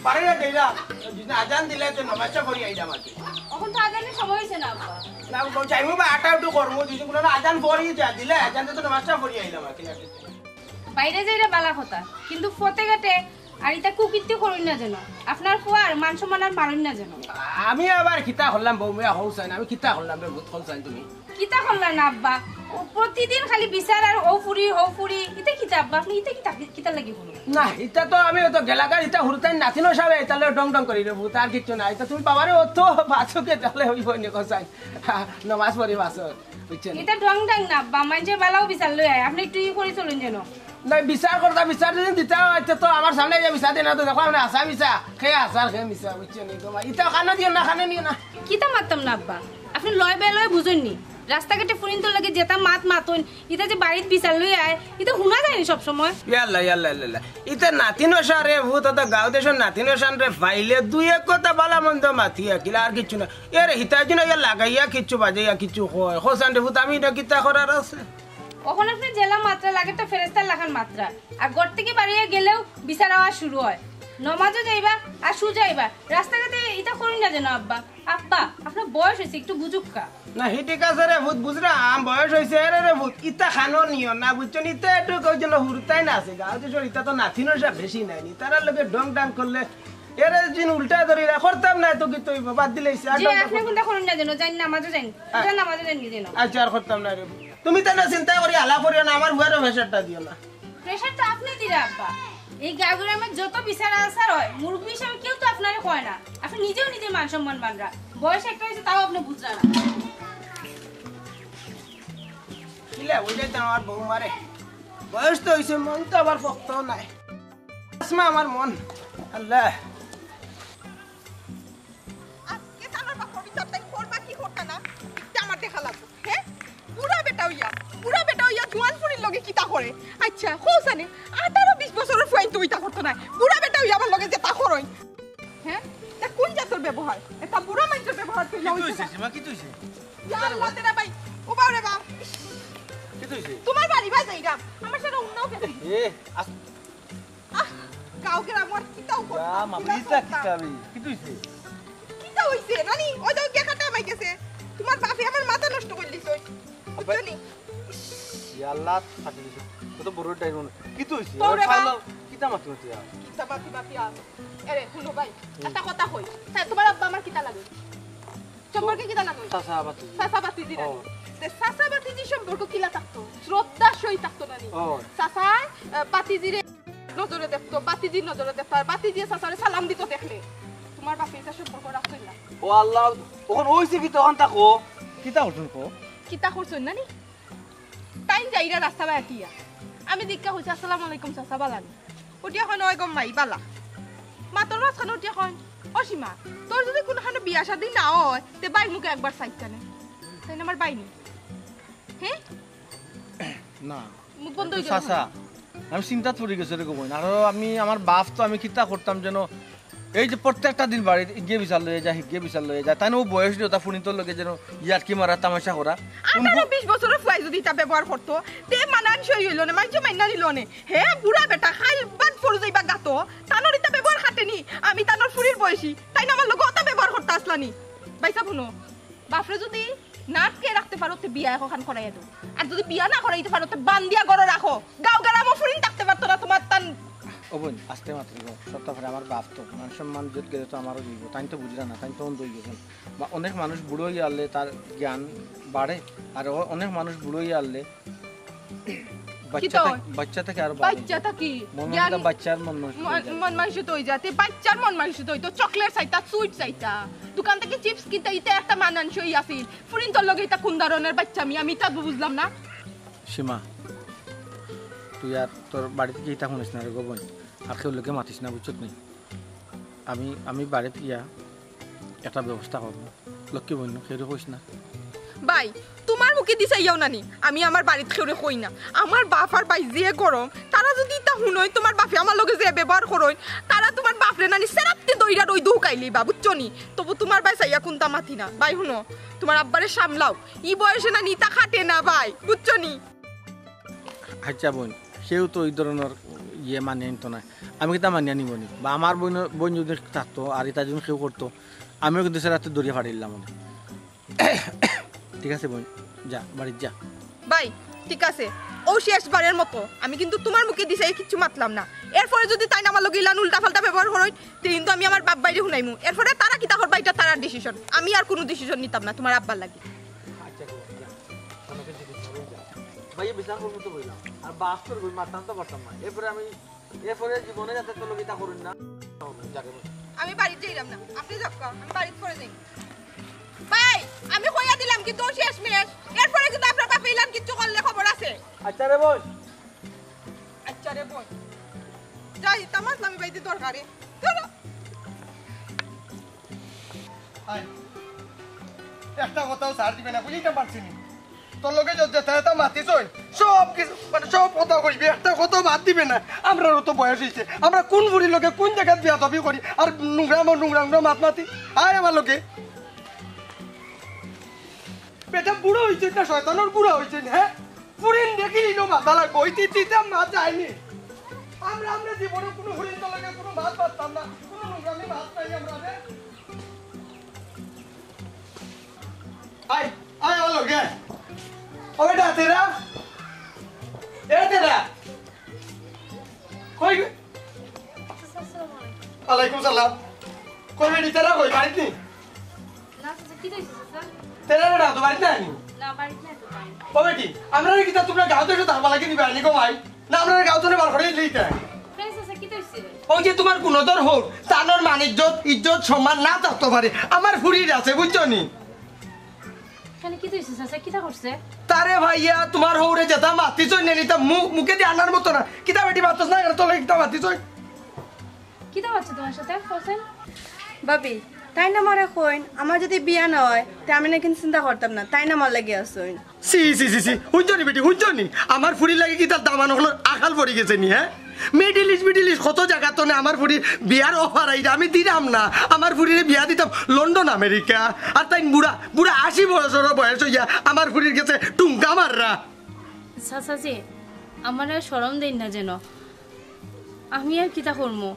পারে দেইরা আজান দিলে তো নমাজটা করি আইডা মাটি এখন তো আজানের সময় হইছে না আব্বা না চাইমু বা আটা একটু করমু দিছি কোনো আজান পড়ি যা দিলে আজান তো নমাজটা করি আইলাম আর কি বাইরে যাইরা বালা কথা কিন্তু ফতে ঘাটে আর এটা কুকীর্তি করুন না যেন আপনার ফুয়ার মান সম্মান আর মারুন না যেন আমি আবার কিতা করলাম বউ মিয়া হউছাই আমি কিতা করলাম রে বহুত হউছাই তুমি কিতা করলেন না আব্বা প্রতিদিন খালি বিচার আর ও ফুরি এটা কিতা আব্বা আপনি এটা কিতা লাগি বলুন না এটা তো আমি তো গেলাকার এটা হুরতাই নাতিনো সাবে তাহলে ডং ডং করি রে ভূত আর কিচ্ছু না এটা তুমি বাবারে অত বাছকে তাহলে হইব নি কসাই নামাজ পড়ি বাস বুঝছেন এটা ডং ডং না আব্বা মানজে বালাও বিচার লই আয় আপনি একটু করে চলুন যেন না বিচার করতা বিচার দিন দিতা আচ্ছা তো আমার সামনে যে বিচার দেনা তো দেখো আমি আসা মিছা খেয়ে আসার খেয়ে মিছা বুঝছেন নি তোমার এটা খানা দিও না খানা নিও না কিতা মারতাম না আব্বা আপনি লয় বেলয় বুঝেননি রাস্তাঘাটে ফুরিন তো লাগে যেটা মাতন এটা যে বাড়িতে বিচার লই আয় এটা শোনা যায়নি সব সময় ইয়াল্লা ইয়াল্লা ইয়াল্লা এটা নাতিনো সারে ভূত তো গাঁও দেশের নাতিনো সান রে ফাইলে দুই এক কথা বালা মন্দ মাথিয়া কিলা আর কিচ্ছু না এর হিতাজি না ইয়া লাগাইয়া কিচ্ছু বাজাইয়া কিচ্ছু হয় হোসান রে ভূত আমি এটা কিতা করার আছে ওখানে আপনি জেলা মাত্রা লাগে তো ফেরেস্তার লাগান মাত্রা আর ঘর থেকে বাড়িয়ে গেলেও বিচার আওয়া শুরু হয় নমাজও যাইবা আর সু যাইবা রাস্তাঘাটে এটা করুন না যেন আব্বা আব্বা আপনার বয়স হয়েছে একটু বুঝুক্কা না হি ঠিক আছে রে ভূত বুঝলাম বয়স হয়েছে রে ভূত ইতা খানো নিও না বুঝছেন ইতা একটু কইছিল হুরতাই না আছে গাঁও দেশের ইতা তো নাতিনোর সব বেশি নাই নি তারা লোকে ডং ডাং করলে এর জিন উল্টা ধরি করতাম না তো কি তুই বাদ দিলেইছে জি আপনি কোনটা করুন না যেন যাই নামাজও যাই এটা নামাজও যাই যেন আচ্ছা আর করতাম না রে তুমি তো না চিন্তা করি আলা করিও না আমার বুয়ারও প্রেশারটা দিও না প্রেশারটা আপনি দিরা আব্বা এই গাঁও গ্রামে যত বিচার আসার হয় মুরব্বী হিসাবে কেউ তো আপনারে কয় না আপনি নিজেও নিজের মান সম্মান মানরা বয়স একটা হয়েছে তাও আপনি বুঝরা না কিলা ওইটাই তো আমার বউ মারে বয়স তো হয়েছে মন তো আবার শক্ত নাই আসমা আমার মন আল্লাহ আজকে তার বাপ বিচার তাই করবা কি করতা না এটা আমার দেখা লাগবে হ্যাঁ পুরা বেটা হইয়া জোয়ান ফুরির লগে কিতা করে আচ্ছা হোসানে 18-20 বছরের ফুয়াই তো ইতা করতো না বুড়া বেটা হইয়া আমার লগে যেটা করই হ্যাঁ তা কোন জাতের ব্যবহার এটা বুড়া মানুষের ব্যবহার কইলা হইছে সীমা কি তুইছে ইয়া আল্লাহ তেরা ভাই ও বাবা রে বাপ কি তুইছে তোমার বাড়ি ভাই যাইরাম আমার সাথে উন্নও গেছে গাঁও গ্রাম আর কিতাও করতা মামলিটা কিতাবি কি তুইছে কিতা হইছে নানি ওই দাও কে কাটা মাই গেছে তোমার বাপে আমার মাথা নষ্ট করে দিছই বুঝছনি ইয়াল্লা থাকি দিছে তো বড় টাইম কি তুইছে তোরে বা- ফাইল কিতা মাতি মাতি কিতা বাতি আ আরে শুনো ভাই একটা কথা কই তোমার আব্বা আমার কিতা লাগে সম্পর্কে কিতা লাগে সাসা বাতি সাসাবাতি দিরা ও। তে সাসাবাতি জি সম্পর্ক কিলা থাকতো শ্রদ্ধা সই থাকতো নানি ও। সাসা বাতিজিরে নজরে দেখতো বাতিজির নজরে দেখতো আর বাতিজি সাসারে সালাম দিত দেখলে তোমার বাপে এটা সম্পর্ক রাখতো না ও আল্লাহ ওখান হইছে কি তখন তাকো কিতা করছুন কো কিতা করছুন নানি টাইম যাইরা রাস্তা বাটিয়া আমি দীক্ষা হইছে আসসালামু আলাইকুম সাসা বালানি ওটিয়া এখন ওই গম মাই বালা মাতর মাঝখানে ওটিয়া এখন অসীমা তোর যদি কোনখানে বিয়া শাদী না হয় তে বাই মুখে একবার চাইতানে তাই না আমার বাইনি হ্যাঁ না মুখ বন্ধ হয়ে সাসা আমি চিন্তা পড়ে গেছে রে কই আর আমি আমার বাপ তো আমি কিতা করতাম যেন এই যে প্রত্যেকটা দিন বাড়ি গিয়ে বিচার লয়ে যায় গিয়ে বিচার লয়ে যায় তাই না ও বয়স দিয়ে তা ফুনিতর লগে যেন ইয়ার কি মারা তামাশা করা 18-20 বছরের ফুয়াই যদি তা ব্যবহার করতো তে মানানসই হইল না মাইজে মাইনা নিল নে হে বুড়া বেটা খাইল বাদ ফরু যাইবা গাতো তানোর ইতা ব্যবহার খাটেনি আমি তানোর ফুরির বয়সী তাই না আমার লগে ওটা ব্যবহার করতে আসলানি বাইসা শুনো বাপরে যদি নাটকে রাখতে পারো তে বিয়া এখন করাইয়া দাও আর যদি বিয়া না করাইতে পারো তে বান্দিয়া গড় রাখো গাও গ্রাম ফুরিন থাকতে পারতো না তোমার তান ও বোন আস্তে মাত্র সপ্তাহে আমার বাপ তো মান সম্মান যত গেলে তো আমারও দিব তাই তো বুঝলা না তাই তো দই গেছেন বা অনেক মানুষ বুড়ো হয়ে আনলে তার জ্ঞান বাড়ে আর অনেক মানুষ বুড়ো হয়ে আনলে বাচ্চা থেকে আর বাচ্চা থাকি মন বাচ্চার মন মন মানসি তো হই যাতে বাচ্চার মন মানসি তো চকলেট চাইতা সুইট চাইতা দোকান থেকে চিপস কিনতে ইতে একটা মানানসই আছিল ফুরিন তোর লগে এটা কোন ধরনের বাচ্চা আমি তা বুঝলাম না সীমা তুই আর তোর বাড়িতে গিয়ে তা শুনিস না রে গোবন আর কেউ লোকে মাতিস না বুঝছত নি আমি বাড়িতে গিয়া একটা ব্যবস্থা করবো লক্ষ্মী বন্য সেও কইস না ভাই তোমার মুখে দিছে ইয়াও নানি আমি আমার বাড়িতে খেউরে কই না আমার বাপ আর ভাই যে গরম তারা যদি তা হুনই তোমার বাপে আমার লগে যে ব্যবহার করই তারা তোমার বাপরে নানি সেরাপতে দইরা দই দুকাইলি বা বুঝছনি তবু তোমার ভাই চাইয়া কোনটা মাথি না ভাই হুনো তোমার আব্বারে সামলাও ই বয়সে না নিতা খাটে না ভাই বুঝছনি আচ্ছা বোন সেও তো ওই ধরনের ইয়ে মানিয়ে নিত না আমি কিন্তু মানিয়ে নিব নি বা আমার বোন যদি থাকতো আর এটা যদি কেউ করতো আমিও কিন্তু সেটা দরিয়ে ফাটিলাম ঠিক আছে বোন যা বাড়ির যা ভাই ঠিক আছে ও শেষবারের মতো আমি কিন্তু তোমার মুখে দিছে কিচ্ছু মাতলাম না এরপরে যদি তাই না আমার লগে ইলান উল্টা পাল্টা ব্যবহার করই কিন্তু আমি আমার বাপ বাইরে শুনাইমু এরপরে তারা কিতা করবা এটা তারার ডিসিশন আমি আর কোনো ডিসিশন নিতাম না তোমার আব্বার লাগি ভাইয়া বিচার করবো তো বললাম আর বাস তোর বই মারতাম তো পারতাম না এরপরে জীবনে যাতে তোর লবিতা করুন না আমি বাড়িতে যাইলাম না আপনি যাক আমি বাড়িতে করে যাই ভাই আমি কইয়া দিলাম কিন্তু শেষ মেশ এরপরে কিন্তু আপনার বাপ ইলান কিচ্ছু করলে খবর আছে আচ্ছা রে বোন আচ্ছা রে বোন যাই তামাস আমি বাইতে দরকারে একটা কথাও ছাড় দিবে না বুঝিতে পারছি নি তোর লোকে যেতে মাতিস সব কিছু মানে সব কথা কইবি একটা কথা বাদ দিবে না আমরাও তো বয়স হয়েছে আমরা কোন বুড়ির লোকে কোন জায়গায় বিয়া দাবি করি আর নোংরা মাত মাতি আয় আমার লোকে বেটা বুড়ো হয়েছে না শয়তানোর বুড়ো হয়েছে হ্যাঁ পুরিন দেখি নো মাথা লাগবো ওই তিতে মাছ যায়নি আমরা জীবনে কোনো হরিণ তলাকে কোনো মাছ পারতাম না কোনো নোংরামি মাছ নাই আমরা রে আয় আয় আমার লোকে ও বেটা তেরা তেরা কই আলাইকুম সালাম কই বেটি তেরা কই বাড়িতে নি না চাচা কি কইছিস চাচা তেরা না তো বাড়িতে নাই না বাড়িতে না তো তাই ও বেটি আমরা কি তা তোমরা গাঁও থেকে তারপর লাগি দিবা নি গো ভাই না আমরা গাঁও থেকে বার করে লইতে কেন চাচা কি কইছিস ওই যে তোমার গুণধর হোক তানোর মান ইজ্জত সম্মান না থাকতে পারে আমার ফুরির আছে বুঝছো নি কেন কি কইছিস চাচা কিটা করছে তারে ভাইয়া তোমার হৌরে যেতা মাতিছ নেনি তা মুখে দিয়ে আনার মতো না কিতা বেটি মাতছ না কেন তোলে কিতা মাতিছ কিটা হচ্ছে তোমার সাথে হোসেন বাবি তাই না মারা কইন আমার যদি বিয়া না হয় তা আমি না কিন্তু চিন্তা করতাম না তাই না মার লাগে আসইন সি হুঁজনি বেটি হুঁজনি আমার ফুরি লাগে কি তার দামান হলো আখাল পড়ে গেছে নি হ্যাঁ মিডিল ইস্ট কত জায়গা তো না আমার ফুরির বিয়ার অফার আইরা আমি দিলাম না আমার ফুরির বিয়া দিতাম লন্ডন আমেরিকা আর তাই বুড়া 80 বছর বয়স হইয়া আমার ফুরির গেছে টুঙ্কা মাররা চাচা জি আমার আর শরম দেন না যেন আমি আর কিটা করবো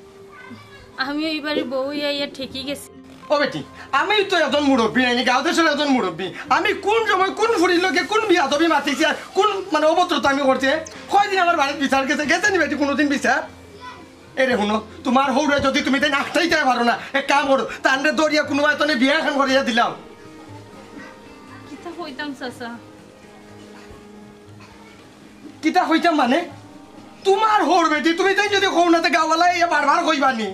আমি এইবারে বউ ইয়া ঠেকি গেছি ও বেটি আমি তো একজন মুরব্বী নাইনি গাঁও দেশের একজন মুরব্বী আমি কোন সময় কোন ফুরির লোকে কোন বিয়া তবে মাতিছি আর কোন মানে অভদ্রতা আমি করছি কয়দিন আমার বাড়ির বিচার গেছে নি বেটি কোনোদিন বিচার এরে শুনো তোমার হৌরে যদি তুমি তাই নাকটাইতে পারো না এক কাম করো তান্ডে দরিয়া কোনো তনে বিয়া খান করিয়া দিলাম কিটা হইতাম চাচা কিতা হইতাম মানে তোমার হৌর বেটি তুমি তাই যদি হৌ না গাওয়ালা ইয়া বারবার কইবানি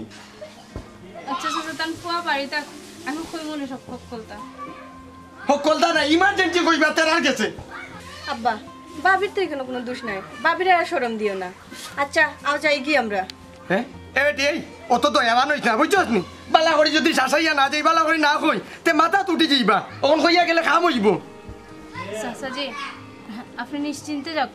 আচ্ছা চাচা তান ফুয়া বাড়িতে আমি কই মনে সব কলতা সকলটা না ইমার্জেন্সি কইবা তেরার গেছে আব্বা বাবির তো এখানে কোনো দোষ নাই বাবির আর শরম দিও না আচ্ছা আও যাই কি আমরা হ্যাঁ এ বেটি এই অত দয়াবান হইছ না বুঝছস নি বালা করে যদি শাসাইয়া না যাই বালা করে না কই তে মাথা তুটি যাইবা ওন কইয়া গেলে কাম হইব চাচা জি আপনি নিশ্চিন্তে যাও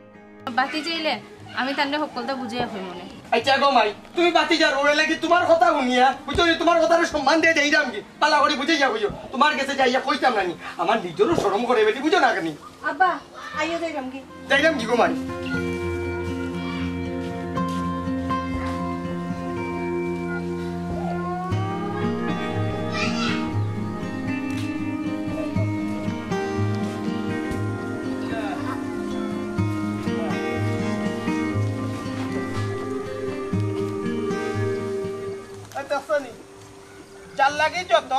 বাতি চাইলে আমি তান্ডে সকলটা বুঝিয়া হই মনে আচ্ছা গো মাই তুমি বাতি যার ওরে লাগি তোমার কথা শুনিয়া বুঝছো তোমার কথার সম্মান দিয়ে দেই যাম কি পালা করে বুঝে যা বুঝো তোমার কাছে যাইয়া কইতাম না নি আমার নিজেরও শরম করে বেটি বুঝো না কেন আব্বা আইয়া যাইলাম কি যাইলাম কি গো মাই যার লাগে যত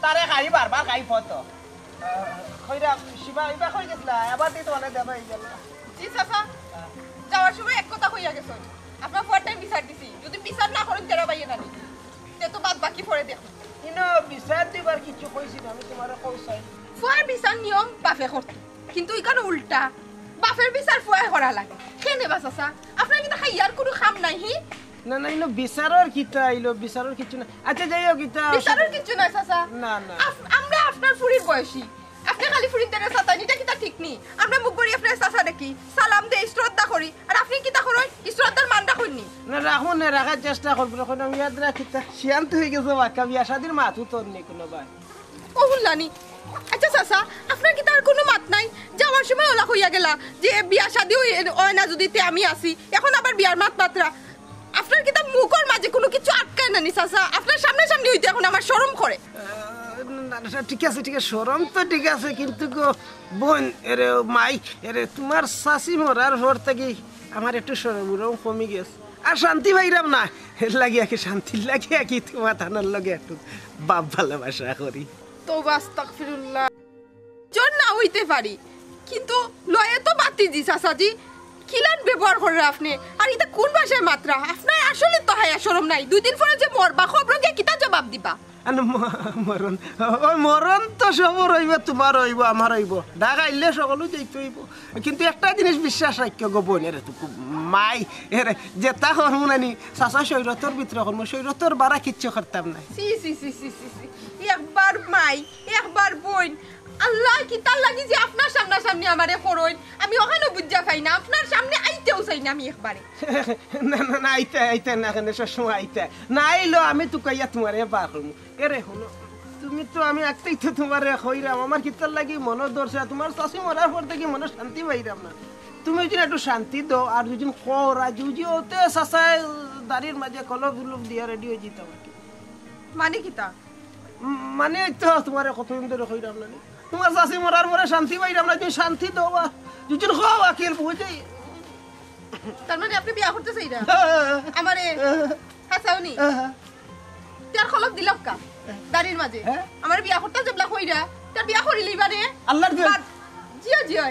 তারে খাই বারবার খাই ফত খৈরা শিবা ইবা কই গেছলা এবার দিতে অনেক দেবা হই গেল জি চাচা যাওয়ার সময় এক কথা কইয়া গেছ আপনার ফোর টাইম বিচার দিছি যদি বিচার না করেন তেরা বাইয়ে নানি তে তো বাদ বাকি পড়ে দেখ ইনো বিচার দিবার কিছু কইছি আমি তোমারে কইছাই ফুয়ার বিচার নিয়ম বাফে করতে কিন্তু এখানে উল্টা বাফের বিচার ফুয়ায় করা লাগে কেনে বা চাচা আপনার কিন্তু খাইয়ার কোনো কাম নাই হি না না ইনো বিচারর কিতা আইলো বিচারর কিছু না আচ্ছা যাইও কিতা বিচারের কিছু নাই চাচা না না আমরা আপনার ফুরির বয়সী আপনি খালি ফুরির তেরে সাতা নিটা কিতা ঠিক নি আমরা মুখ বড়ি আপনার চাচা দেখি সালাম দে শ্রদ্ধা করি আর আপনি কিতা করেন শ্রদ্ধার মানটা কইনি না রাখুন না রাখার চেষ্টা করবো এখন আমি ইয়াদ রাখিতা শিয়ান্ত হয়ে গেছে বাক্কা বিয়া শাদির মাথু তোর নি কোনো ভাই ও হুল্লানি আচ্ছা চাচা আপনার কি তার কোনো মাত নাই যাওয়ার সময় ওলা হইয়া গেলা যে বিয়া শাদি হয় না যদি তে আমি আসি এখন আবার বিয়ার মাত মাত্রা আপনার কি তার মুখের মাঝে কোনো কিছু আটকায় না নি চাচা আপনার সামনে সামনে হইতে এখন আমার শরম করে ঠিক আছে শরম তো ঠিক আছে কিন্তু গো বোন এরে মাই এরে তোমার শাশি মরার পর থেকে আমার একটু শরম কমে গেছে আর শান্তি পাইরাম না এর লাগিয়া কি শান্তি লাগিয়া কি তোমার থানার লগে একটু বাপ ভালোবাসা করি তওবা আস্তাগফিরুল্লাহ জন না হইতে পারি কিন্তু লয়ে তো বাতি দি চাচাজি কিলান ব্যবহার করে আপনি আর এটা কোন ভাষায় মাত্রা আপনার আসলে তো হায়া শরম নাই দুই দিন পরে যে মরবা খবরকে কিতা জবাব দিবা মরণ মরণ তো সবর হইব তোমার হইব আমার হইব ঢাকা আইলে সকলো যেতে হইব কিন্তু একটা জিনিস বিশ্বাস রাখি গো বোন এরে তো মাই এরে যেটা করবো নানি চাচা শৈরতর ভিতরে করবো শৈরতর বারা কিচ্ছু করতাম না সি সি সি সি সি সি একবার মাই একবার বোন আল্লাহ কি তার লাগি যে আপনার সামনাসামনি আমারে করইন আমি ওখানে বুঝা পাই না আপনার সামনে আইতেও চাই না আমি একবারে না আইতে না কেন সবসময় আইতে না আইলো আমি তো কইয়া তোমারে বার করবো এরে হলো তুমি তো আমি একটাই তো তোমারে হইরাম আমার কিতার লাগি মনে ধরছে তোমার চাষি মরার পর থেকে মনে শান্তি পাইরাম না তুমি যদি একটু শান্তি দাও আর যদি খরা যদি ওতে চাষায় দাড়ির মাঝে কলব উলব দিয়া রেডি হয়ে যেতাম মানে কিতা মানে তো তোমারে কতদিন ধরে হইরাম না তোমার চাষি মরার পরে শান্তি পাইরাম না তুমি শান্তি দাও যদি খাও আকিল বুঝাই তার মানে আপনি বিয়া করতে চাই না আমারে হাসাউনি তার খলক দিলক কা দাড়ির মাঝে আমার বিয়া করতে জবলা কইরা তার বিয়া করিলি মানে আল্লাহর দিন জিও জিও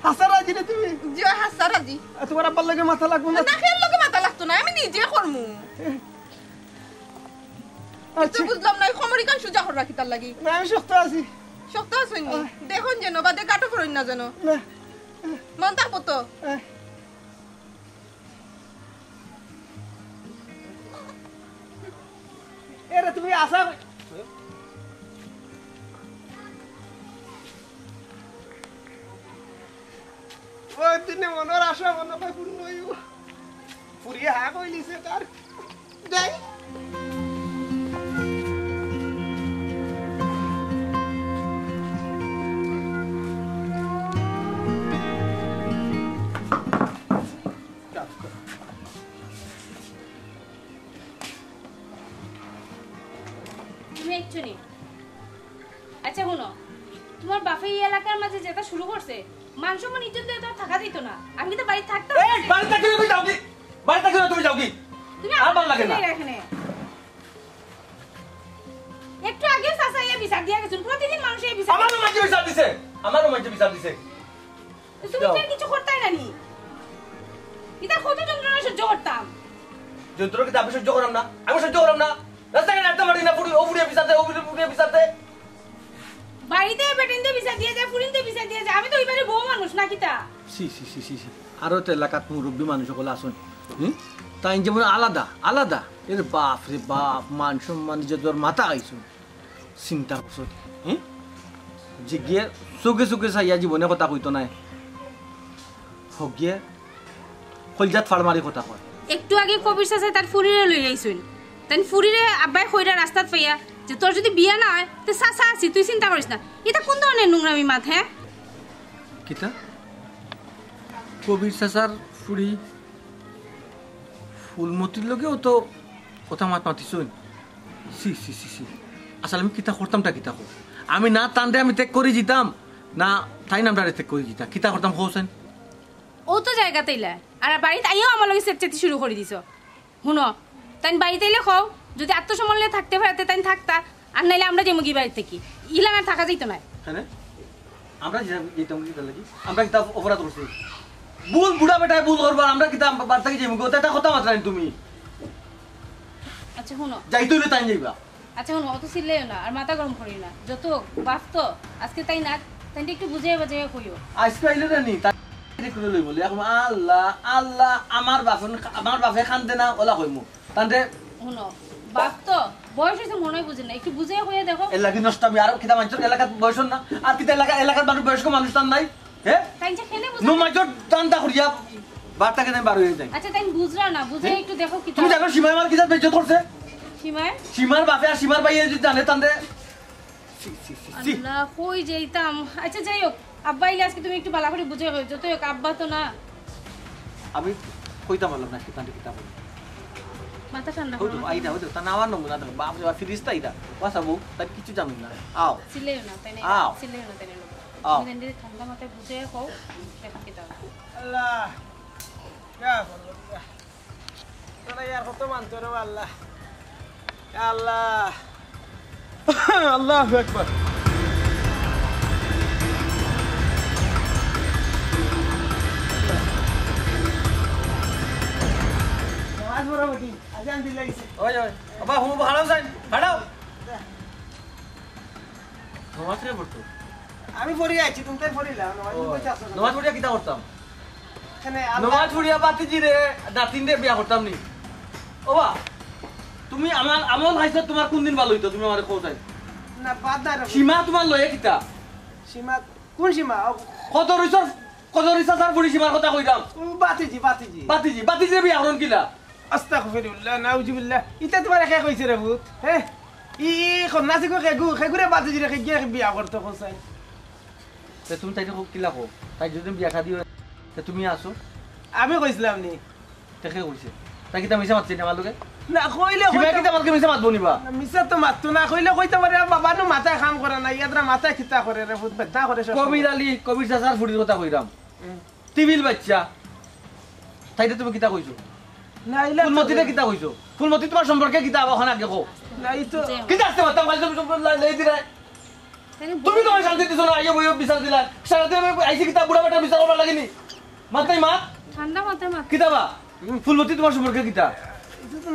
হাসারা জিনে তুমি জিও হাসারা জি তোমার আব্বার লাগে মাথা লাগবে না না খেল লগে মাথা লাগতো না আমি নিজে করমু আচ্ছা বুঝলাম না খমরি কান সুজা কর রাখি তার লাগি না আমি শক্ত আছি শক্ত আছেন দেখুন যেন বাদে কাটো করুন না যেন না মন থাকবো তো এরে তুমি আসা ওই দিনে মনের আশা মনে হয় পূর্ণ হইব পুরিয়ে হা কইলিছে তার যাই আচ্ছা শুনো তোমার বাপে এই এলাকার মাঝে যেটা শুরু করছে মান সম্মান ইজ্জত দিয়ে তো থাকা দিত না আমি তো বাড়ি থাকতাম এই বাড়িতে কেন তুমি যাও কি বাড়িতে কেন তুমি যাও কি তুমি আর ভালো লাগে না এখানে একটু আগে সাসাইয়া বিচার দিয়া গেছুন প্রতিদিন মানুষ এই বিচার আমারও মাঝে বিচার দিছে তুমি তো কিছু করতেই না নি এটা কত যন্ত্রণা সহ্য করতাম যন্ত্রণা কি আমি সহ্য করলাম না আমি সহ্য করলাম না রাস্তায় একটা মারি না পুরি ওপুরে বিচার দে বাড়িতে বেটিনতে বিচার দিয়ে যায় পুরিনতে বিচার দিয়ে যায় আমি তো ওইবারে বউ মানুষ না কিতা সি আরো তো এলাকাত মুরব্বী মানুষ সকল আসুন তাই যেমন আলাদা এর বাপ রে বাপ মান সম্মান যতর মাথা আইসুন চিন্তা করছো যে গিয়ে চোখে চাইয়া জীবনে কথা কইতো নাই হগিয়ে কলজাত ফাড় মারি কথা কয় একটু আগে কবির চাচা তার ফুরিরে লই আইছুন তাই ফুরিরে আব্বাই কইরা রাস্তাত পাইয়া যে তোর যদি বিয়া না হয় তো চাচা আছি তুই চিন্তা করিস না এটা কোন ধরনের নোংরামি মাত হ্যাঁ কিতা কবির চাচার ফুরি ফুলমতির লগেও তো কথা মাতিছুন সি আসলে আমি কিতা করতামটা কিতা কর আমি না টানরে আমি ত্যাগ করে যেতাম না তাই নামটারে ত্যাগ করে যেতাম কিতা করতাম হোসেন ও তো জায়গাতে ইলা আর বাড়িতে আইও আমার লগে চেকচেতি শুরু করে দিছ শুনো তাই বাড়িতে এলে খাও যদি আত্মসম্মান নিয়ে থাকতে পারতে তাই থাকতা আর নাইলে আমরা যেমন কি বাড়িতে কি ইলাম আর থাকা যেত না হ্যাঁ আমরা যেতাম কিতা লাগি আমরা কিতা অপরাধ করছি ভুল বুড়া বেটায় ভুল করবার আমরা কিতা বার্তা কি যাইব এটা কথা মাত্রা তুমি আচ্ছা শুনো যাইতে হইলে তাই যাইবা আচ্ছা শুনো অত চিল্লাইও না আর মাথা গরম করি না যত বাপ তো আজকে তাই না তাই একটু বুঝাই বাজাই কইও আজকে আইলে না নি তাই করে লই বলি এখন আল্লাহ আমার বাপে খানতে না ওলা কইমু তান্তে শুনো বাপ তো বয়স হয়েছে মনে হয় বুঝে না একটু বুঝে হয়ে দেখো এলাকি নষ্ট আমি আর কিতা মানুষের এলাকার বয়স না আর কিতা এলাকার মানুষ বয়স্ক মানুষ টান নাই হ্যাঁ তাই যে খেলে বুঝে নো মাইজর টানটা করিয়া বারটাকে নাই বার হয়ে যায় আচ্ছা তাই বুঝরা না বুঝে একটু দেখো কি তুমি জানো সীমায় আমার কিতা বেজ্জত করছে সীমায় সীমার বাপে আর সীমার ভাইয়ে যদি জানে তান্তে আল্লাহ কই যাইতাম আচ্ছা যাই হোক আব্বা ইলে আজকে তুমি একটু বালা করে বুঝে যতই হোক আব্বা তো না আমি কইতা পারলাম না কিতাব কিতাব মাথা ঠান্ডা হইতো আইদা হইতো তা নাওয়ার নমুনা দেখো বাপ রে ফিরিস্তা আইদা বাসাবো তার কিছু জানি না আও সিলেও না তাই না আও। সিলেও না তাই না আও। তুমি ঠান্ডা মাথায় বুঝে কও দেখা কিতাব আল্লাহ যা করবো যা। তোরা ইয়ার কত মানতো রে আল্লাহ আল্লাহ আল্লাহু আকবার নামাজ পড়ো বটি আজান দিলে গেছে ওই ওই বাবা হুম হারাও যাই হারাও নমাজ রে পড়তো আমি পড়ি আইছি তুমি তাই পড়িলা নামাজ পড়তে আসো না নমাজ পড়িয়া কিতা করতাম এখানে নমাজ পড়িয়া বাতিজি রে নাতিন রে বিয়া করতাম নি ও বা তুমি আমার আমল হাইছে তোমার কোন দিন ভালো হইতো তুমি আমারে কও যাই না বাদ দাও সীমা তোমার লয়ে কিতা সীমা কোন সীমা কত রিসার্চ আর পড়ি সীমার কথা কইতাম বাতিজি বাতিজি রে বিয়া করন কিলা আস্তাগফিরুল্লাহ নাউজুবিল্লাহ ইতা তোমার একা কইছে রে ভূত হে ই খন্নাসি কো খেগুরে বাতিজি রে গিয়ে বিয়া করতে কইছাই তে তুমি তাইতে কিলা কও তাই যদি বিয়া খা দিও তে তুমি আসো আমি কইছিলাম নি দেখে কইছে তাই কিতা মিছা মাতছি না মালুকে না কইলে সীমা কিতা মালকে মিছা মাতবো নিবা মিছা তো মাততো না কইলে কইতে পারে বাবা নো মাথায় কাম করে না ইয়াদরা মাথায় খিতা করে রে ভূত বেদা করে সব কবির আলী কবির চাচার ফুড়ির কথা কইরাম টিভিল বাচ্চা তাইতে তুমি কিতা কইছো না ইলা ফুলমতিতে কিতা কইছো ফুলমতি তোমার সম্পর্কে কিতা ওখানে আগে কও না ই তো কিতা আসতে মাতাম কাল তুমি লই দিরা তুমি তো শান্তি দিছো না আইও বইও বিচার দিলা সারাদিন আমি আইছি কিতা বুড়া বেটা বিচার করা লাগেনি মাতাই মা ঠান্ডা মাথায় মাথা কিতা বা ফুলমতি তোমার সম্পর্কে কিতা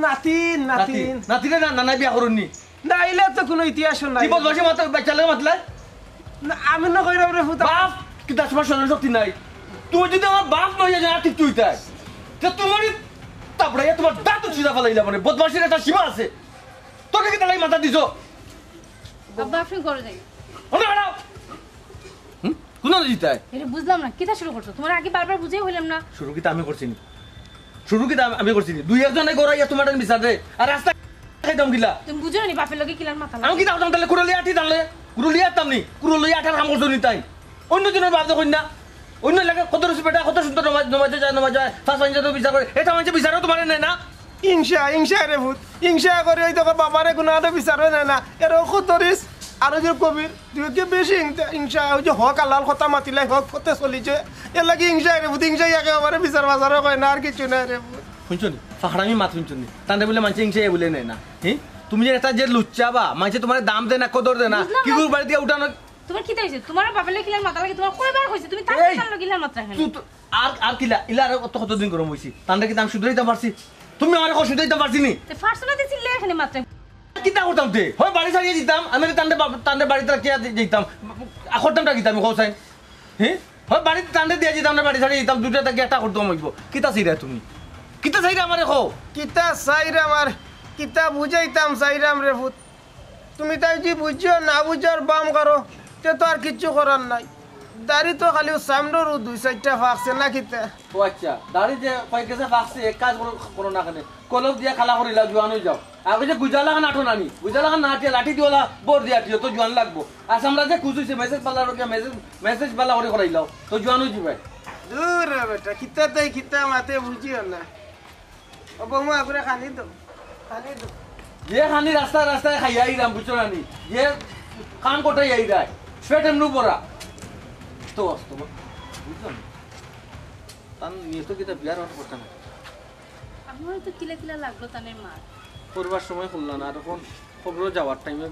নাতিন নাতিন নাতিরে না নানা বিয়া করুননি না ইলা তো কোনো ইতিহাস নাই কি বলবাসে মাতা বাচ্চা লাগে মাতলা না আমি না কইরাম রে ভূত বাপ কিতা তোমার শরীর শক্তি নাই তুমি যদি আমার বাপ নয় জানা ঠিক তুই তাই তো তোমারই তাপড়াইয়া তোমার দাঁত ছিঁড়া ফেলাইলা মানে বদমাসির একটা সীমা আছে তোকে কিতা লাগি মাথা দিছো আব্বা আপনি করে যাই ওনা হারাও কোন জিতায় এটা বুঝলাম না কিতা শুরু করছো তোমার আগে বারবার বুঝেই হইলাম না শুরু কিতা আমি করছি শুরু কিতা আমি করছি দুই একজনে গড়াইয়া তোমার বিচার দে আর রাস্তা খাইতাম গিলা তুমি বুঝো না বাপের লগে কিলার মাথা আমি কিতা করতাম তাহলে কুড়লি আঠি টানলে কুড়লি আঠতাম নি কুড়লি আঠার কাম করছো নি তাই অন্য জনের বাপ দেখুন না অন্য এলাকা কত রসি বেটা কত সুন্দর নমাজে যায় ফাঁস পাঞ্জাতে বিচার করে এটা মানুষের বিচারও তোমার নেয় না ইংসা রে ভূত ইংসা করে ওই তোর বাবারে কোনো আরো বিচার হয় না এর খুদ ধরিস আরো যে কবির দুকে বেশি ইংসা ওই যে হক আল্লাহ কথা মাতিলাই হক ফতে চলিছে এর লাগে ইংসা রে ভূত ইংসা একেবারে বিচার বাজারও হয় না আর কিছু নাই রে ভূত শুনছো নি ফাঁকড়ামি মাত শুনছো নি তান্ডে বলে মানুষ ইংসে বলে নেয় না হ্যাঁ তুমি যে একটা যে লুচ্চা বা মানুষে তোমার দাম দেয় না কদর দেয় না কি করে বাড়ি দিয়ে উঠানো তোমার কি হইছে তোমার বাপের লগে কিলার মাথা লাগে তোমার কয়বার হইছে তুমি তার এই! লগে কিলার মাথা রাখেন আর কিলা ইলা আর কতদিন গরম হইছি তান্ডে কি দাম শুধরাইতে পারছি তুমি আমার কথা শুধরাইতে পারছি নি তে ফার্স্ট দিছি লে এখানে মাত্র কিতা করতাম তে হয় বাড়ি ছাড়িয়ে দিতাম আমি টান্ডে বাড়িতে রাখিয়া দিতাম করতামটা কিতা আমি কৌসাই হ্যাঁ হয় বাড়িতে টান্ডে দিয়ে দিতাম না বাড়ি ছাড়িয়ে দিতাম দুটা থেকে একটা করতাম হইব কিতা চাইরা তুমি কিতা চাইরা আমারে কও কিতা চাইরা আমার কিতা বুঝাইতাম চাইরাম রে ভূত তুমি তাই যে বুঝছো না বুঝার বাম করো তে তো আর কিচ্ছু করার নাই দাড়ি তো খালি সামনেরও দুই চারটা ফাঁকছে না কিতা ও আচ্ছা দাড়ি যে কয়েকছে ফাঁকছে এক কাজ করো না কেন কলম দিয়ে খালা করিলা জোয়ান হয়ে যাও আগে যে গুজালা খান আঠো নানি গুজালা খান না আঠিয়া লাঠি দিওলা বোর দিয়ে আঠিও তো জোয়ান লাগবো আর আমরা যে খুঁজছে মেসেজ পাল্লা রকিয়া মেসেজ পাল্লা করে করাইলাও তো জোয়ান হয়ে যাবে দূর রে বেটা কিতা তাই কিতা মাতে বুঝিও না ও বৌমা করে খানি দো যে খানি রাস্তায় খাইয়া আইরাম বুঝছো নানি যে কান কোটাই আইরায় পেট এমনু পড়া তো আসতো বুঝছো না তান নিয়ে তো কিতা বিয়ার হওয়ার কথা না আমার তো কিলা কিলা লাগলো তানের মার করবার সময় করল না আর এখন খবর যাওয়ার টাইমে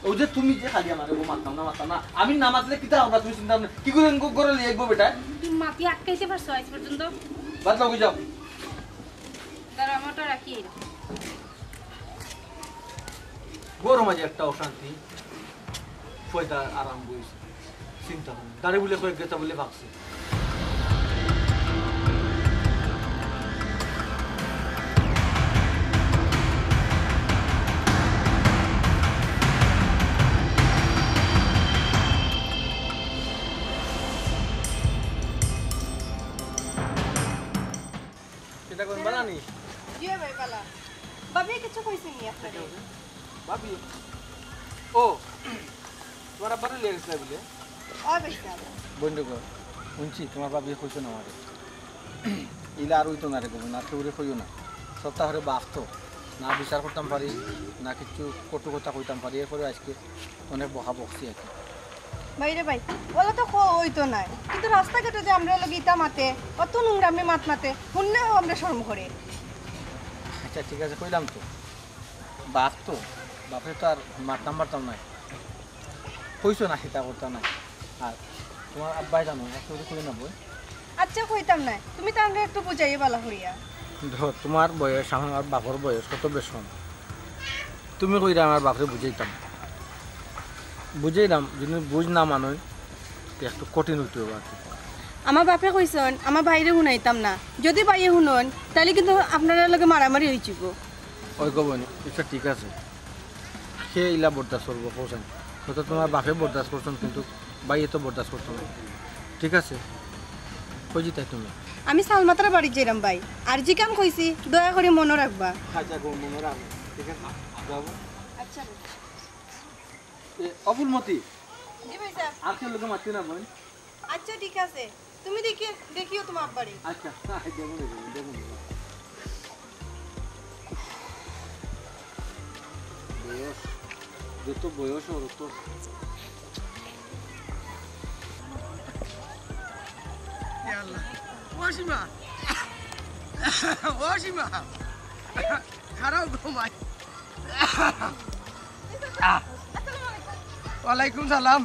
ও যে তুমি যে খালি আমার মারতাম না আমি না মাতলে কিতা আমরা তুমি চিন্তা কি করে লিখবো বেটা তুমি মাটি আটকাইতে পারছো আজ পর্যন্ত বাদ লাগু যাও দাঁড়া আমারটা রাখি গরম মাঝে একটা অশান্তি পয়সা আরাম বইছে চিন্তা গাড়ি বলে কয়েক গেতা বলে ভাবছে ভাবি কিছু কইছি নি আপনারে ভাবি ও তোমার আব্বারে লেগে গেছিল বলে ও বেশি বন্ধু গো শুনছি তোমার ভাবি কইছো না আমারে ইলা আর হইতো না রে গো না কেউরে কইও না সপ্তাহে বাঁচতো না বিচার করতাম পারি না কিছু কটু কথা কইতাম পারি এরপরে আজকে অনেক বকা বকছি আর কি বাইরে ভাই ওলা তো হইতো নাই কিন্তু রাস্তাঘাটে যে আমরা লোক ইটা মাতে অত নোংরামি মাত মাতে শুনলেও আমরা শরম করে আচ্ছা ঠিক আছে কইলাম তো বাপ তো বাপে তো আর মারতাম পারতাম নাই কইছো না সেটা করতাম নাই আর তোমার আব্বাই জানো একটু কই না বই আচ্ছা কইতাম না তুমি তো আমরা একটু বুঝাইয়ে বালা হইয়া দেখো তোমার বয়স আমার বাপর বয়স কত বেশ কম তুমি কইরা আমার বাপরে বুঝাইলাম যদি বুঝ না মানোই একটু কঠিন হইতে হবে আর কি আমার বাপে কইছন আমার বাইরে শুনাইতাম না যদি বাইরে শুনন তাহলে কিন্তু আপনারা লগে মারামারি হইছিব ওই কবনি এটা ঠিক আছে সে ইলা বরদাস্ত করবো পৌঁছান হয়তো তোমার বাপে বরদাস্ত করছেন কিন্তু বাইরে তো বরদাস্ত করতো না ঠিক আছে কই তাই তুমি আমি সালমাতার বাড়ি যাইরাম ভাই আর জি কাম কইছি দয়া করে মনে রাখবা আচ্ছা গো মনে রাখো ঠিক আছে যাবো আচ্ছা অবুলমতি জি ভাই স্যার আর কেউ লোকে মারতে না বোন আচ্ছা ঠিক আছে তুমি দেখিও তোমার আব্বারে আচ্ছা দেখুন বয়স যত বয়স ওর তো ওসীমা ওসীমা খারাপ ঘুমাই ওয়ালাইকুম সালাম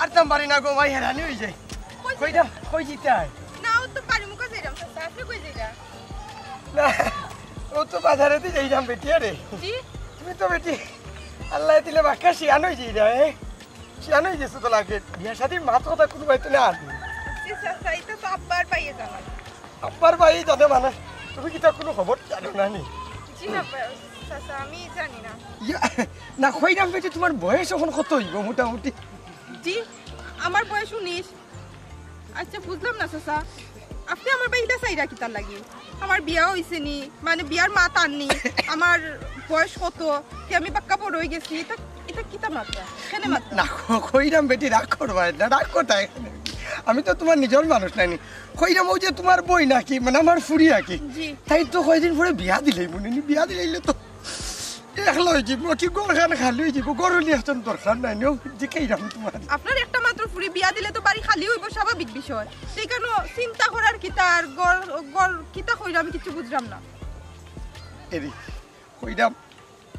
আর তাম পারি না ঘুমাই হেরানি হয়ে যায় কইটা কই জিতে হয় নাও তো বাড়ি মুখে যাইরাম চাচা আপনি কই যাইরা না ও তো বাজারেতে যাইলাম বেটি রে জি তুমি তো বেটি আল্লাহ দিলে বাক্কা শিয়ান হয়ে যাই রে শিয়ান হয়ে গেছে তো লাগে বিয়া শাদির মাত কথা কোনো বাইতে না আর জি চাচা এটা তো আব্বার পাইয়ে যাওয়া আব্বার ভাই জানে মানে তুমি কি তার কোনো খবর জানো না নি জি না চাচা আমি জানি না না কইরাম বেটি তোমার বয়স এখন কত হইব মোটামুটি জি আমার বয়স 19 আচ্ছা বুঝলাম না চাচা আপনি আমার বাইটা চাইরা কিতার লাগি আমার বিয়া হইছে নি মানে বিয়ার মা টাননি আমার বয়স কত কি আমি বাক্কা বড় হয়ে গেছি এটা এটা কিতা মাত্রা কেন মাত্রা না কইরাম বেটি রাগ করবা না রাগ করতা আমি তো তোমার নিজের মানুষ নাইনি কইরাম ও যে তোমার বই নাকি মানে আমার ফুরি নাকি জি তাই তো কয়দিন পরে বিয়া দিলেই মনে নি বিয়া দিলেইলে তো একলা হয়ে যাব কি গরখান খালি হয়ে যাব গরলি একজন দরকার নাই নিও যে কইরাম তোমার আপনার একটা মাত্র ফুরি বিয়া দিলে তো বাড়ি খালি হইব স্বাভাবিক বিষয় সেই কারণে চিন্তা করার কিতা আর গড় কিতা কইরা আমি কিছু বুঝলাম না এরি কইরাম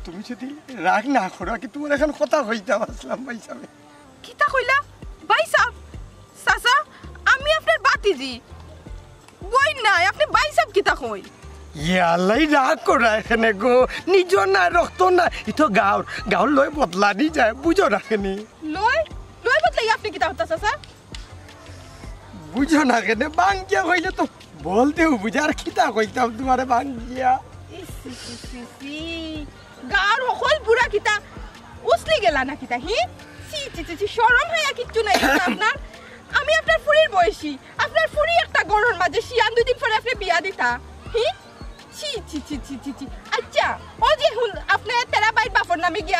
তুমি যদি রাগ না করো কি তোমার এখন কথা হইতাম আসলাম ভাই সাহেব কিতা কইলা ভাই সাহেব চাচা আমি আপনার বাতিজি বই নাই আপনি ভাই সাহেব কিতা কই ইয়ালাই রাগ করা এখানে গো নিজর না রক্ত না ইতো গাঁর লই বদলা নি যায় বুঝো না কেনে লই লই বদলাই আপনি কিতা হতা চাচা বুঝো না কেনে বাঙ্গিয়া কইলে তো বলতেও বুঝার খিতা কইতাম তোমারে বাঙ্গিয়া গার হল বুড়া কিতা উসলি গেলা না কিতা হি সি চি চি শরম হয় কিচ্ছু নাই আপনার আমি আপনার ফুরির বয়সী আপনার ফুরি একটা গরর মাঝে শিয়ান 2 দিন পরে আপনি বিয়া দিতা হি চি চি চি চি চি চি আচ্ছা ও যে আপনি তেরা বাইর বাপর নামে গিয়া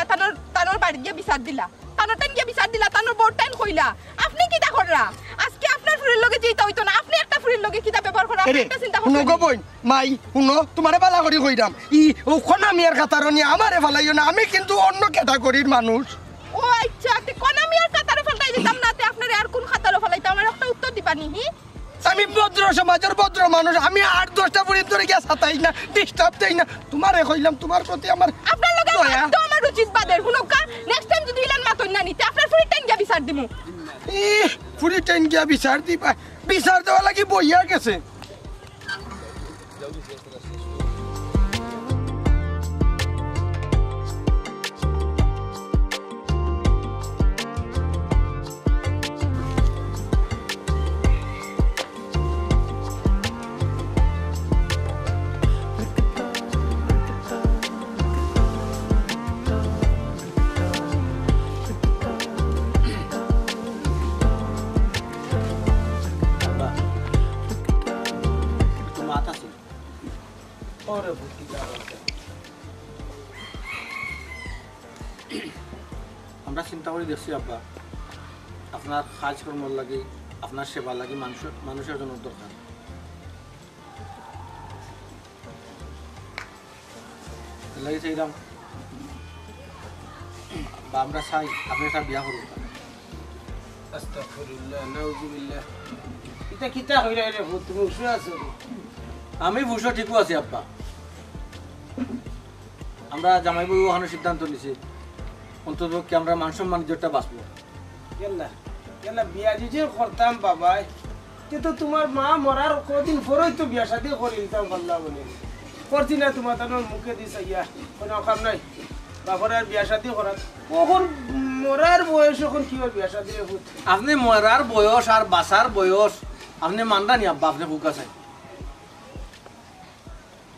তানোর বাড়ি গিয়া বিচার দিলা তানোর টাইম গিয়া বিচার দিলা তানোর বোর টাইম কইলা আপনি কিতা কররা আজকে আপনার ফুরির লগে যেইতা হইতো না আপনি একটা ফুরির লগে কিতা ব্যবহার করা আপনি একটা চিন্তা শুনো করছেন গো বই মাই শুনো তোমারে বালা করি কইরাম ই ও খনামিয়ার কাতারনি আমারে ফালাইও না আমি কিন্তু অন্য ক্যাটাগরির মানুষ ও আচ্ছা তে কোন আমি আর কাতারে ফেলতাই দিতাম না তে আপনারে আর কোন খাতারে ফেলাইতাম আমার একটা উত্তর দিবানি হি আমি ভদ্র সমাজের ভদ্র মানুষ আমি 8-10টা পর্যন্ত ধরে গিয়া সাতাই না ডিস্টার্ব দেই না তোমারে কইলাম তোমার প্রতি আমার আপনার লগে দয়া। তো আমার উচিত বাদের হুনকা নেক্সট টাইম যদি ইলান মাতন না নিতে আপনার ফুরি টাইম গিয়া বিচার দিমু ফুরি টাইম গিয়া বিচার দিবা বিচার দেওয়া লাগি বইয়া গেছে আমরা চিন্তা করে দেখছি আব্বা আপনার কাজ কর্মর লাগে আপনার সেবা লাগে মানুষের জন্য দরকার লাগে চাইলাম বা আমরা চাই আপনি একটা বিয়া করুন আস্তাগফিরুল্লাহ নাউযুবিল্লাহ এটা কিতা হইরা রে ভূত তুমি উঠে আছো আমি বুঝো ঠিকও আছি আব্বা আমরা জামাই বউ ওখানে সিদ্ধান্ত নিছি অন্তত কি আমরা মান সম্মান ইজ্জতটা বাঁচবো গেলা গেলা বিয়া যে করতাম বাবাই কিন্তু তোমার মা মরার কদিন পরেই তো বিয়া শাদি করে দিতাম আল্লাহ বলে করছি না তোমার তার মুখে দিছে ইয়া কোনো কাম নাই বাবার আর বিয়া শাদি করার কখন মরার বয়স এখন কি ওর বিয়া শাদি ভূত আপনি মরার বয়স আর বাঁচার বয়স আপনি মানরা নি আব্বা আপনি বুক আছে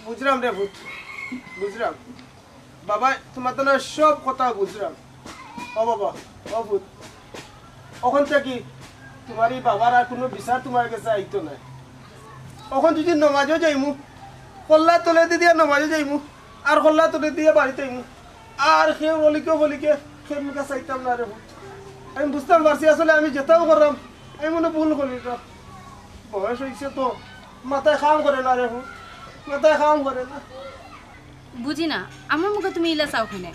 বুঝলাম রে ভূত বুঝলাম বাবা তোমার তো সব কথা বুঝলাম ও বাবা ও ভূত ওখান থেকে তোমার এই বাবার আর কোনো বিচার তোমার কাছে আইতো না ওখান যদি নমাজও যাইমু কল্লা তোলে দিয়ে নমাজও যাইমু আর কল্লা তোলে দিয়ে বাড়িতে আইমু আর সে বলিকে সে মুখে চাইতাম না রে ভূত আমি বুঝতাম পারছি আসলে আমি যেতেও করলাম আমি মনে ভুল করি বয়স হয়েছে তো মাথায় খাম করে না রে ভূত মাথায় খাম করে না বুঝি না আমার মুখে তুমি ইলা চাও খানে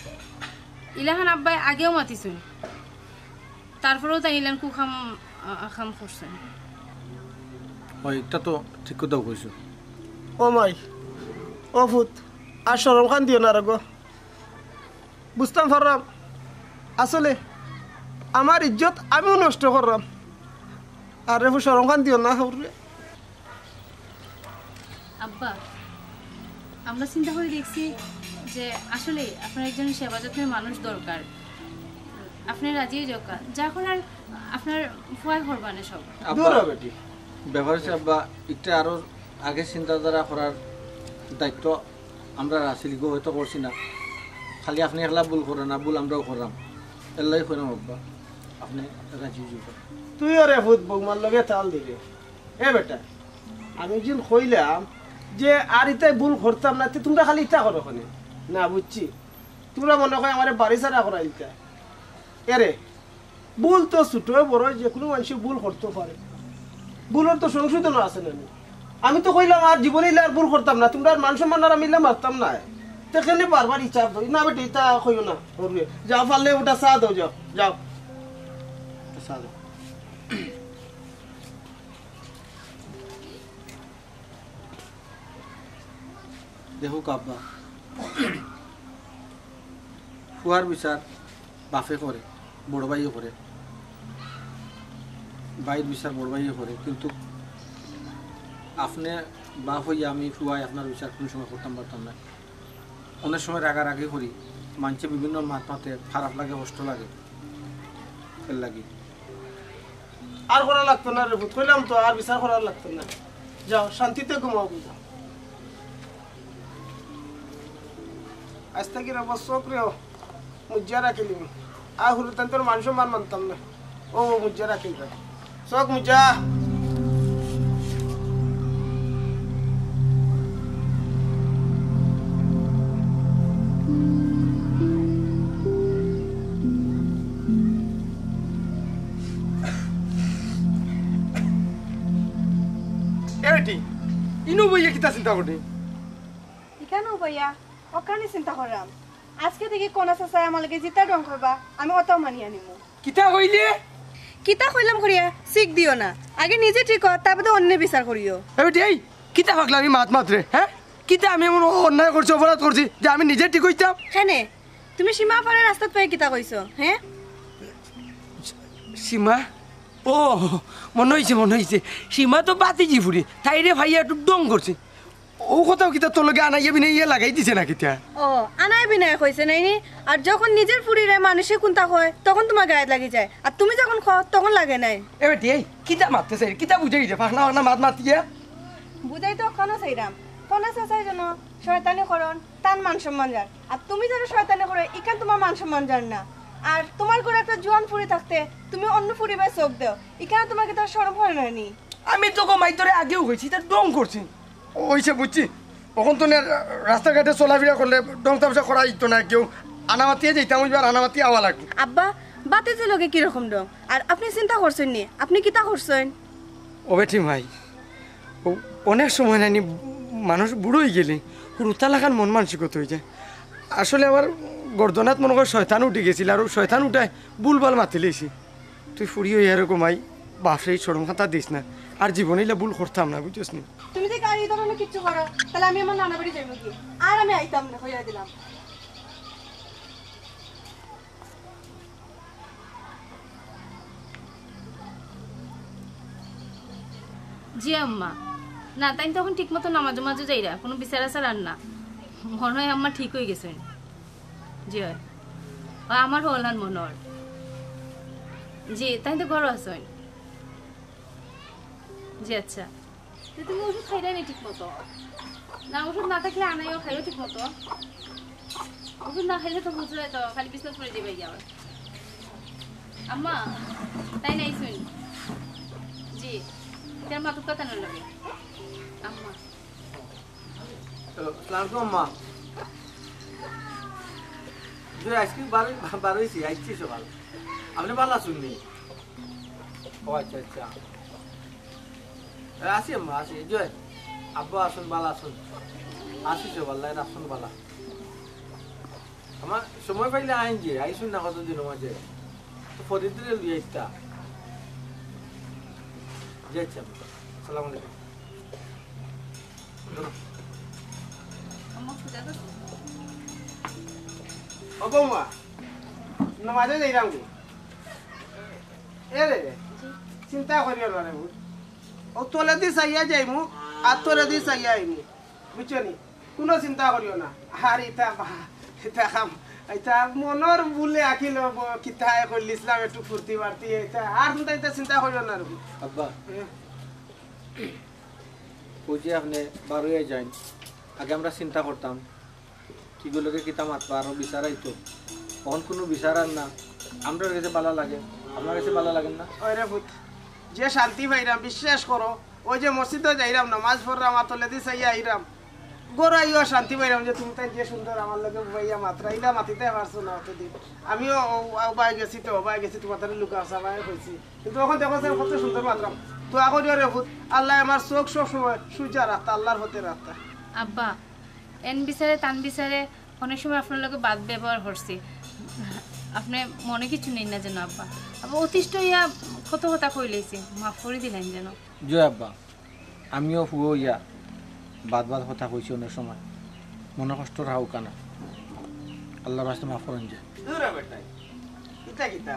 ইলাহান আব্বাই আগেও মাতিছুন তারপরেও তাই ইলান কুখাম খাম করছেন ওই এটা তো ঠিক কথাও কইছো ও মাই ও ভূত আর সরম খান দিও না রে গো বুঝতাম পারলাম আসলে আমার ইজ্জত আমিও নষ্ট করলাম আর রে সরম খান দিও না আব্বা আমরা চিন্তা করে দেখছি যে আসলে আপনার একজন সেবা যত্নের মানুষ দরকার আপনার রাজিও দরকার যা করার আপনার ভয় করবানে সব দূর হবে ঠিক ব্যাপার হচ্ছে আব্বা এটা আরো আগে চিন্তাধারা করার দায়িত্ব আমরা রাসিলিগো হয়তো করছি না খালি আপনি একলা ভুল করেন না ভুল আমরাও করলাম এল্লাই করেন আব্বা আপনি রাজি যাবেন তুইও রে ভূত বৌমার লগে তাল দিবে এ বেটা আমি যেন কইলাম যে আর ইতাই ভুল করতাম না তোমরা খালি ইটা করো ওখানে না বুঝছি তোমরা মনে হয় আমার বাড়ি ছাড়া করা ইটা এরে ভুল তো ছোট বড় যে কোনো মানুষ ভুল করতে পারে ভুলের তো সংশোধন আছে না আমি তো কইলাম আর জীবনে আর ভুল করতাম না তোমরা মান সম্মান আর আমি মারতাম না সেখানে বারবার ইচ্ছা দই না বেটা ইটা কইও না করবে যাও পারলে ওটা চা দাও যাও যাও চা দাও দেখো আব্বা ফুয়ার বিচার বাপে করে বড় ভাইও করে ভাইয়ের বিচার বড় ভাইও করে কিন্তু আপনি বাপ হইয়া আমি ফুয়াই আপনার বিচার কোনো সময় করতাম পারতাম না অনেক সময় রাগারাগি করি মানুষে বিভিন্ন মাতে খারাপ লাগে কষ্ট লাগে এর লাগি আর করা লাগতো না রে ভূত কইলাম তো আর বিচার করা লাগতো না যাও শান্তিতে ঘুমাও বুঝাও আজ থেকে রব চোখ রেও মুজ্জা রাখিলি আর হুরুতান্তর মানুষ মানতাম না ও মুজ্জা রাখিল চোখ মুজ্জা ইনো বইয়া কিতা চিন্তা করি কেন ভাইয়া ওখানে চিন্তা করলাম আজকে থেকে কোনা চাচাই আমার লাগে জিতা রং করবা আমি অত মানিয়ে নিমু কিতা কইলে কিতা কইলাম করিয়া শিখ দিও না আগে নিজে ঠিক কর তারপরে অন্য বিচার করিও এবার এই কিতা ভাগলা আমি মাত মাত্রে হ্যাঁ কিতা আমি এমন অন্যায় করছি অপরাধ করছি যে আমি নিজে ঠিক হইতাম কেনে তুমি সীমা পারে রাস্তাত পাই কিতা কইছো হ্যাঁ সীমা ও মনে হয়েছে সীমা তো বাতিজি ফুরি তাইরে ভাইয়া একটু ডং করছে ও কোথাও কিতা তোর লগে আনাইয়া বিনে ইয়ে লাগাই দিছে না কিতা ও আনাই বিনায় কইছে নাইনি আর যখন নিজের ফুরিরে মানুষে কোনটা কয় তখন তোমার গায়ে লাগি যায় আর তুমি যখন খাও তখন লাগে নাই এবার এই কিতা মারতেছে কিতা বুঝাই দে ফাঁকনা ফাঁকনা মাত মাতিয়া বুঝাই তো কেন চাইরাম কোনা চাচাই জানো শয়তানি করন তার মান সম্মান যার আর তুমি যারা শয়তানি করে ইকান তোমার মান সম্মান যার না আর তোমার ঘরে একটা জোয়ান ফুরি থাকতে তুমি অন্য ফুরি ভাই চোখ দেও ইকান তোমার কি তার শরম হয় নানি আমি তো কমাই তোরে আগেও কইছি তা ডং করছি ওইসে বুঝছি তখন তো রাস্তাঘাটে চলাফেরা করলে ডং তামসা করা ইতো না কেউ আনামাতিয়ে যেতাম ওইবার আনামাতি আওয়া লাগবে আব্বা বাতিজির লগে কিরকম ডং আর আপনি চিন্তা করছেন নি আপনি কিতা করছেন ও বেটি ভাই অনেক সময় নানি মানুষ বুড়ো হয়ে গেলে হুরুতা লাগান মন মানসিকতা হয়ে যায় আসলে আমার গর্দনাত মনে কর শয়তান উঠে গেছিল আর শয়তান উঠায় বুলবাল মাতি লেছি তুই ফুরি হয়ে এরকম আই বাপরে সরম খাতা দিস না আর জীবনে ভুল করতাম না বুঝছিস নি তুমি যে গাড়ি ধরনের কিচ্ছু করো তাহলে আমি আমার নানা বাড়ি যাইব কি আর আমি আইতাম না হইয়া দিলাম জি আম্মা না তাই তখন ঠিক মতো নামাজে মাঝে যাইরা কোনো বিচার আচার আর না মনে হয় আম্মা ঠিক হয়ে গেছেন জি হয় আমার হলান মনোর জি তাই তো ঘরও আসেন জি আচ্ছা তুমি ওষুধ খাইলাই নি ঠিক মতো না ওষুধ না থাকলে আনাইও খাইও ঠিক মতো ওষুধ না খাইলে তো বুঝলে তো খালি বিছনা করে দিবে যাবে আম্মা তাই নাই শুন জি তের মাথা কথা না লাগে আম্মা আসসালামু আম্মা যে আজকে বার হয়েছি আইছি সকাল আপনি ভালো আছেন নি ও আচ্ছা আচ্ছা আসি আম্মা আসি জয় আব্বা আসুন ভালো আসুন আসি সকাল লাইন আসুন ভালো আমার সময় পাইলে আইন যে আইসুন না কতদিন মাঝে তো ফরিদরে লিয়ে আইতা জি আচ্ছা আসসালামু আলাইকুম আম্মা খুদা তো ও বৌমা নমাজে যাইরাম গো এ রে চিন্তা করিও না রে ও তোলে দি চাইয়া যাইমু আর তোরে দি চাইয়া আইমু বুঝছো নি কোনো চিন্তা করিও না আর এটা কাম এটা মনের বুলে আঁকিল কিতা করলিছিলাম একটু ফুর্তি বাড়তি এটা আর এটা চিন্তা করিও না রে আব্বা ওই যে আপনি বার হয়ে যান আগে আমরা চিন্তা করতাম কিগুলোকে কিতা মাতবা আরো বিচারাই তো তখন কোনো বিচারার না আমরা কাছে ভালো লাগে আপনার কাছে ভালো লাগেন না ওই রে ভূত যে শান্তি পাইরাম বিশ্বাস করো ওই যে মসজিদে যাইরাম নামাজ পড়রাম আর তোলে দি চাইয়া আইরাম গোড়াইও শান্তি পাইরাম যে তুমি তাই যে সুন্দর আমার লগে ভাইয়া মাত্রা ইলা মাতিতে পারছো না অতদিন আমিও ওবাই গেছি তো ওবাই গেছি তোমার তাহলে লুকা সাবাই হয়েছি কিন্তু এখন দেখো স্যার কত সুন্দর মাত্রাম তো এখন রে ভূত আল্লাহ আমার চোখ সব সময় সূর্যা রাখতা আল্লাহর হতে রাখতা আব্বা এন বিচারে তান বিচারে অনেক সময় আপনার লোকে বাদ ব্যবহার করছি আপনি মনে কিছু নেই না যেন আব্বা আবার অতিষ্ঠ ইয়া কত কথা কইলেছি মাফ করে দিলেন যেন জয় আব্বা আমিও হুয়ো ইয়া বাদ কথা কইছি অনেক সময় মনে কষ্ট রাহু কানা আল্লাহর রাস্তা মাফ করেন যে দূরে বেটাই কিতা কিতা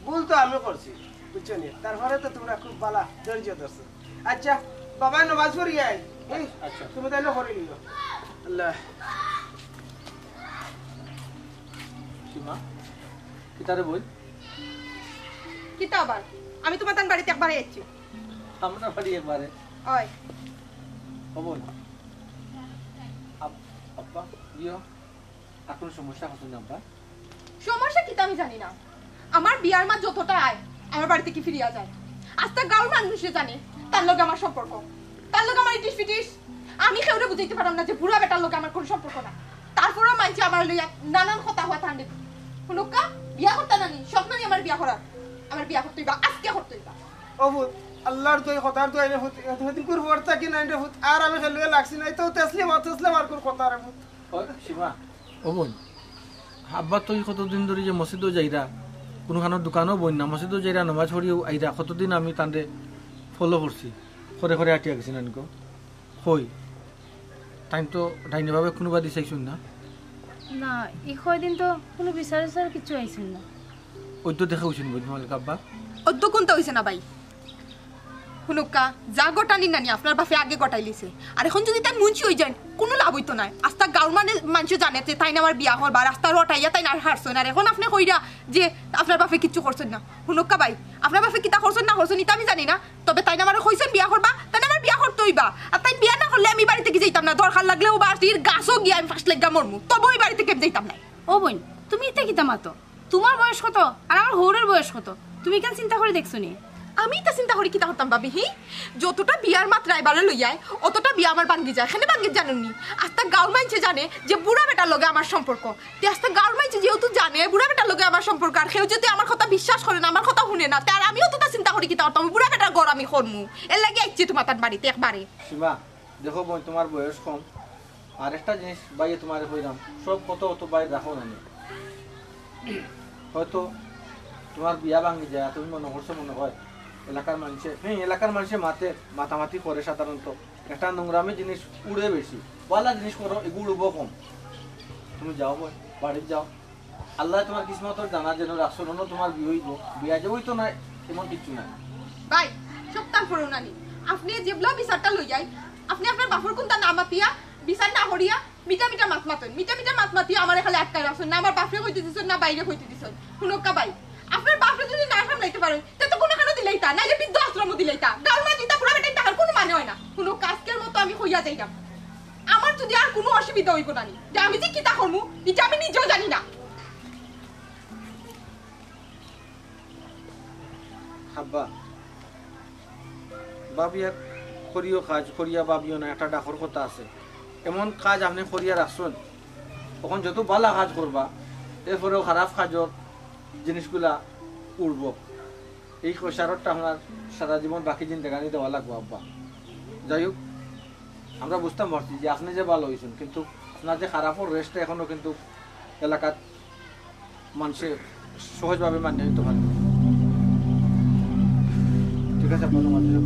ভুল তো আমি করছি বুঝছো নি তারপরে তো তোমরা খুব ভালো ধৈর্য ধরছো আচ্ছা বাবা নামাজ পড়ি আই আচ্ছা তুমি তাহলে করে নিও আল্লাহ সীমা কিতারে বই কিতা আবার আমি তোমার তান বাড়িতে একবারে এসেছি আমরা বাড়ি একবারে ওই হবো না আব্বা ইয়ো এখন সমস্যা হতো না আব্বা সমস্যা কিতা আমি জানি না আমার বিয়ার মা যতটা আয় আমার বাড়িতে কি ফিরিয়া যায় আস্তা গাঁর মানুষে জানে তার লগে আমার সম্পর্ক তার লগে আমার ইটিস পিটিস আমি কেউরে বুঝাইতে পারলাম না যে বুড়া বেটার লগে আমার কোনো সম্পর্ক না তারপরেও মানছি আমার লইয়া নানান কথা হওয়া থান্ডে শুনুকা বিয়া করতে নানি স্বপ্ন নিয়ে আমার বিয়া করার আমার বিয়া করতে হইবা আজকে করতে হইবা ও ভূত আল্লাহর তো কথার তো এনে ভূত এতদিন করে বর্তা কি না রে ভূত আর আমি খেলুয়ে লাগছি না তো তেসলিম আর কোন কথা রে ভূত সীমা ও বোন আব্বা তুই কতদিন ধরে যে মসজিদও যাইরা কোনোখানোর দোকানও বই না মসজিদও যাইরা নমাজ পড়িও আইরা কতদিন আমি তান্ডে ফলো করছি খরে খরে আটিয়া গেছি নানিক হই টাইম তো ডাইনিভাবে কোনোবা দিছাইছুন না না এই কয়দিন তো কোনো বিচার আচার কিছু আইছিল না ওই তো দেখা হইছেন বই তোমার আব্বা অদ্য কোনটা হইছে না ভাই শুনুকা যা গটানি নানি আপনার বাপে আগে গটাই লিছে আর এখন যদি তাই মুঞ্চি হয়ে যায় কোনো লাভ হইতো না আস্তা গাঁর মানুষ জানে যে তাই না আমার বিয়া হল বা রাস্তা রটাইয়া তাই না হারছো না আর এখন আপনি কইরা যে আপনার বাপে কিচ্ছু করছেন না শুনুকা ভাই আপনার বাপে কিতা করছেন না করছেন এটা আমি জানি না তবে তাই না আমার কইছেন বিয়া করবা তাই না আমার বিয়া করতে হইবা আর তাই বিয়া না করলে আমি বাড়ি থেকে যাইতাম না দরকার লাগলেও বাড়ির গাছও গিয়ে আমি ফার্স্ট লেগা মরমু তবে ওই বাড়ি থেকে যাইতাম না ও বোন তুমি ইতে কিতা মাতো তোমার বয়স কত আর আমার হৌরের বয়স কত তুমি কেন চিন্তা করে দেখছো নি আমি তা চিন্তা করি কিতা হতাম ভাবি হি যতটা বিয়ার মাত্রা এবারে লইয়ায় অতটা বিয়া আমার ভাঙ্গি যায় এখানে ভাঙ্গি জানেননি আস্তা গাঁর মাইছে জানে যে বুড়া বেটার লগে আমার সম্পর্ক তে আস্তা গাঁর মাইছে যেহেতু জানে বুড়া বেটার লগে আমার সম্পর্ক আর কেউ যদি আমার কথা বিশ্বাস করে না আমার কথা শুনে না তার আমিও তো তা চিন্তা করি কিতা হতাম বুড়া বেটার গড় আমি করমু এর লাগে আইছি তোমার তার বাড়িতে একবারে সীমা দেখো বোন তোমার বয়স কম আর একটা জিনিস বাইরে তোমার কইলাম সব কত অত বাইরে রাখো না হয়তো তোমার বিয়া ভাঙ্গি যায় তুমি মনে করছো মনে হয় এলাকার মানুষে মাতামাতি করে সাধারণত একটা নোংরামি জিনিস উড়ে বেশি ভালো জিনিস করো এগুলো উড়বো কম তুমি যাও বই বাড়িতে যাও আল্লাহ তোমার কিসমত জানা যেন রাখছো না তোমার বিয়ে হইব বিয়া যে হইতো না এমন কিছু নাই ভাই সব তার পড়ো নানি আপনি যেগুলো বিচারটা লই যাই আপনি আপনার বাপর কোনটা না মাতিয়া বিচার না হরিয়া মিটা মিটা মাত মাতিয়া আমার খালি আটকায় রাখছেন না আমার বাপরে কইতে দিছেন না বাইরে কইতে দিছেন শুনকা ভাই আপনার বাপরে যদি না সামলাইতে পারেন তা তো কোনো খানো দিলেই তা নাইলে বৃদ্ধ আশ্রম দিলেই তা গালমা দিতা পুরা বেটাই টাকার কোনো মানে হয় না শুনো কাজকের মতো আমি হইয়া যাইতাম আমার যদি আর কোনো অসুবিধা হইব না যে আমি যে কিতা করমু এটা আমি নিজেও জানি না হাব্বা বাবিয়ার করিও কাজ করিয়া বাবিও না একটা ডাকর কথা আছে এমন কাজ আপনি করিয়া রাখছেন তখন যত ভালো কাজ করবা এরপরেও খারাপ কাজর জিনিসগুলা উড়ব এই কৈশারতটা আমার সারা জীবন বাকি জিন্দেগানি দেওয়া লাগবো আব্বা যাই হোক আমরা বুঝতাম পারছি যে আপনি যে ভালো হয়েছেন কিন্তু আপনার যে খারাপর রেস্টটা এখনো কিন্তু এলাকার মানুষে সহজভাবে মানিয়ে নিতে পারে ঠিক আছে আপনার মানুষের